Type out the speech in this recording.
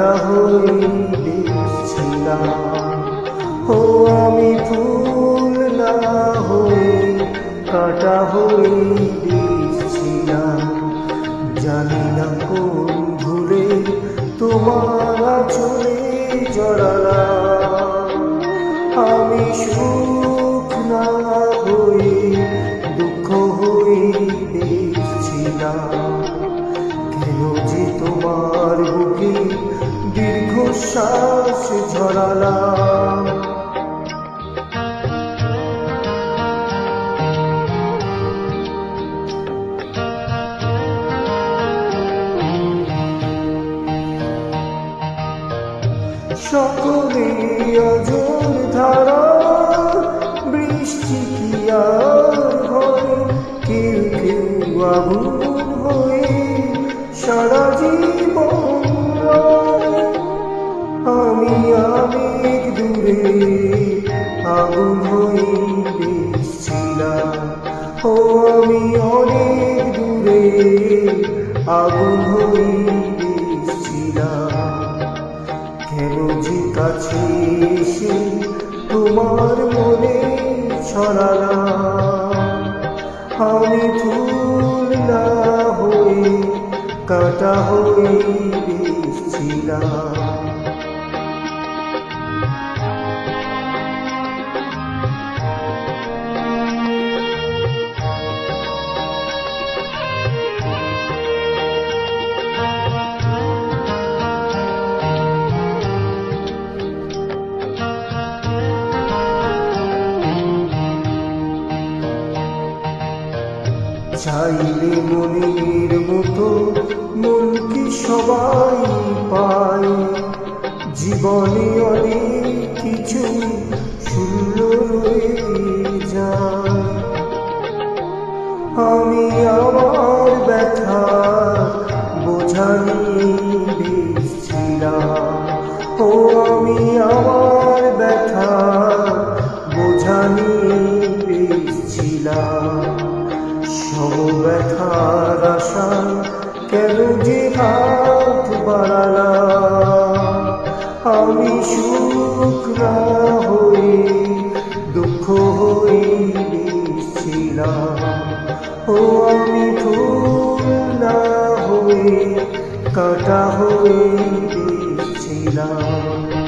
কাটা হয়ে দেখছিলাম। ও আমি ফুল না হয়ে কাটা হয়ে দেখছিলাম। জানি না কোন ভুলে তোমার আঁচলে জড়ালাম। আমি সুখ না হয়ে দুঃখ হয়ে দেখছিলাম। কেন যে তোমার বুকে দীর্ঘশ্বাস ঝরালাম। সকলে অজর ধারা বৃষ্টি কি আর হয়, কেউ কেউ আগুন হয়ে সারা জীবন রয়। আমি আবেগ দূরে আগুন হয়ে দেখছিলাম। ও আমি অনেক দূরে আগুন হয়ে দেখছিলাম। কেন যে কাছে এসে তোমার মনে ছড়ালাম। আমি ফুল না হয়ে কাটা হয়ে দেখছিলাম। চাইলে মনের মতো মন কি সবাই পায়, জীবনে অনেক কিছু শূন্য রয়ে যায়। আমি আমার ব্যথা বোঝা নিয়ে বেঁচেছিলাম। ও আমি আমার ব্যথা বোঝা নিয়ে বেঁচেছিলাম। সব ব্যথার আশা কেন যে হাত বাড়ালাম। আমি সুখ না হয়ে দুঃখ হয়ে বেঁচেছিলাম। ও আমি ফুল না হয়ে কাটা হয়ে বেঁচেছিলাম।